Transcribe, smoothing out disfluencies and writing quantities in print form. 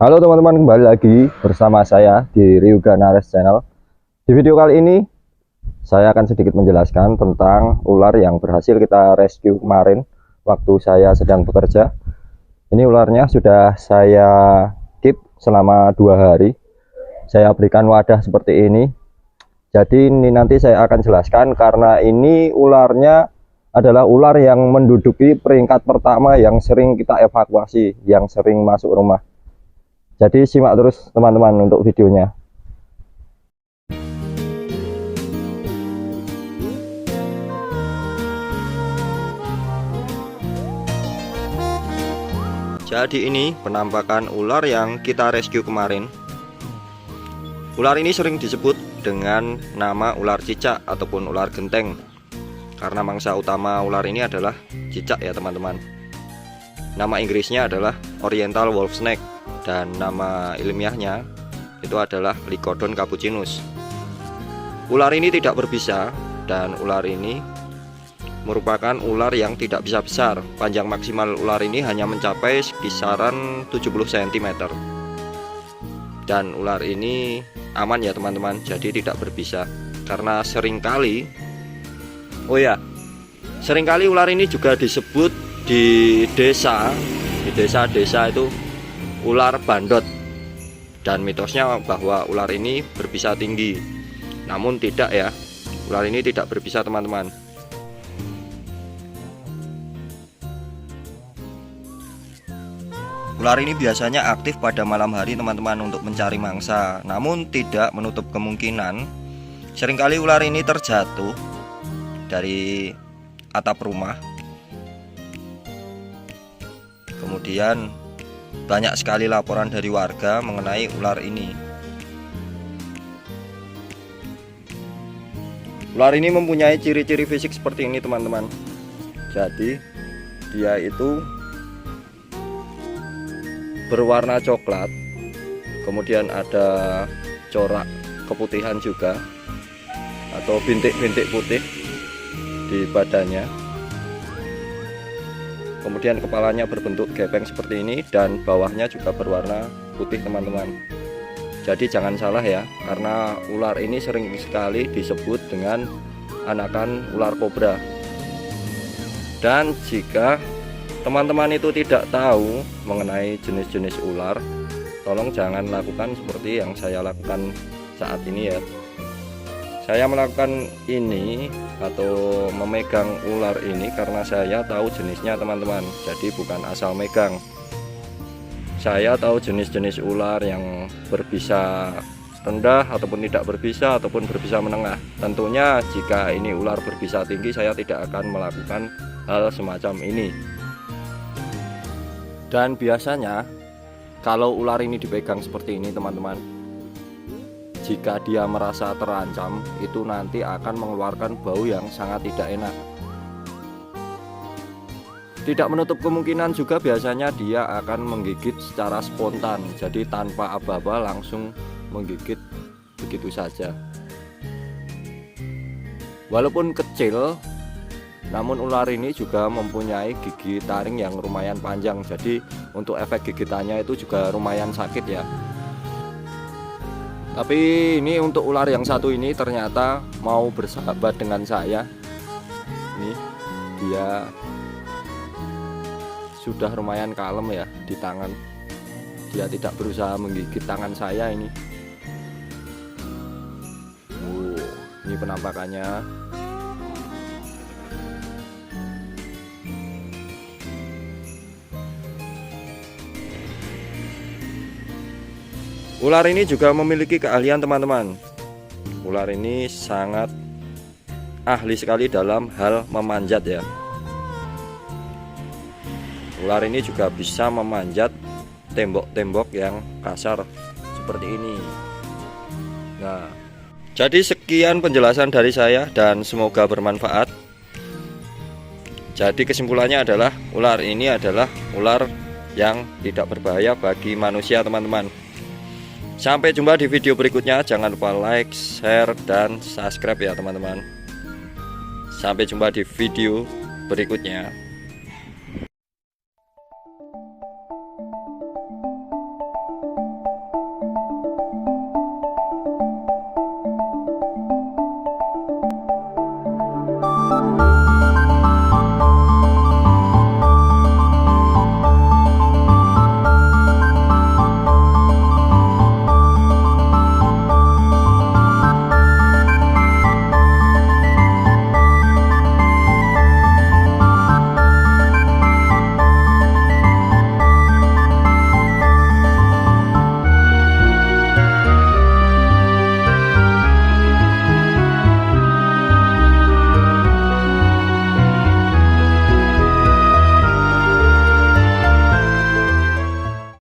Halo teman-teman, kembali lagi bersama saya di Ryuga Nares Channel. Di video kali ini saya akan sedikit menjelaskan tentang ular yang berhasil kita rescue kemarin waktu saya sedang bekerja. Ini ularnya sudah saya keep selama 2 hari. Saya berikan wadah seperti ini. Jadi ini nanti saya akan jelaskan karena ini ularnya adalah ular yang menduduki peringkat pertama yang sering kita evakuasi, yang sering masuk rumah. Jadi simak terus teman-teman untuk videonya. Jadi ini penampakan ular yang kita rescue kemarin. Ular ini sering disebut dengan nama ular cicak ataupun ular genteng, karena mangsa utama ular ini adalah cicak ya teman-teman. Nama Inggrisnya adalah Oriental Wolf Snake dan nama ilmiahnya itu adalah Lycodon capucinus. Ular ini tidak berbisa dan ular ini merupakan ular yang tidak bisa besar. Panjang maksimal ular ini hanya mencapai kisaran 70 cm. Dan ular ini aman ya teman-teman, jadi tidak berbisa. Karena seringkali ular ini juga disebut di desa-desa itu ular bandot, dan mitosnya bahwa ular ini berbisa tinggi. Namun tidak ya, ular ini tidak berbisa teman-teman. Ular ini biasanya aktif pada malam hari teman-teman untuk mencari mangsa. Namun tidak menutup kemungkinan seringkali ular ini terjatuh dari atap rumah. Kemudian banyak sekali laporan dari warga mengenai ular ini. Ular ini mempunyai ciri-ciri fisik seperti ini teman-teman. Jadi dia itu berwarna coklat, kemudian ada corak keputihan juga atau bintik-bintik putih di badannya. Kemudian kepalanya berbentuk gepeng seperti ini dan bawahnya juga berwarna putih teman-teman. Jadi jangan salah ya, karena ular ini sering sekali disebut dengan anakan ular kobra. Dan jika teman-teman itu tidak tahu mengenai jenis-jenis ular, tolong jangan lakukan seperti yang saya lakukan saat ini ya. Saya melakukan ini atau memegang ular ini karena saya tahu jenisnya teman-teman. Jadi bukan asal megang. Saya tahu jenis-jenis ular yang berbisa rendah ataupun tidak berbisa ataupun berbisa menengah. Tentunya jika ini ular berbisa tinggi, saya tidak akan melakukan hal semacam ini. Dan biasanya kalau ular ini dipegang seperti ini teman-teman, jika dia merasa terancam, itu nanti akan mengeluarkan bau yang sangat tidak enak. Tidak menutup kemungkinan juga biasanya dia akan menggigit secara spontan, jadi tanpa aba-aba langsung menggigit begitu saja. Walaupun kecil, namun ular ini juga mempunyai gigi taring yang lumayan panjang, jadi untuk efek gigitannya itu juga lumayan sakit ya. Tapi ini untuk ular yang satu ini ternyata mau bersahabat dengan saya. Ini dia sudah lumayan kalem ya di tangan. Dia tidak berusaha menggigit tangan saya ini. Ini penampakannya. Ular ini juga memiliki keahlian teman-teman. Ular ini sangat ahli sekali dalam hal memanjat ya. Ular ini juga bisa memanjat tembok-tembok yang kasar seperti ini. Nah, jadi sekian penjelasan dari saya dan semoga bermanfaat. Jadi kesimpulannya adalah ular ini adalah ular yang tidak berbahaya bagi manusia teman-teman. Sampai jumpa di video berikutnya. Jangan lupa like, share, dan subscribe ya teman-teman. Sampai jumpa di video berikutnya.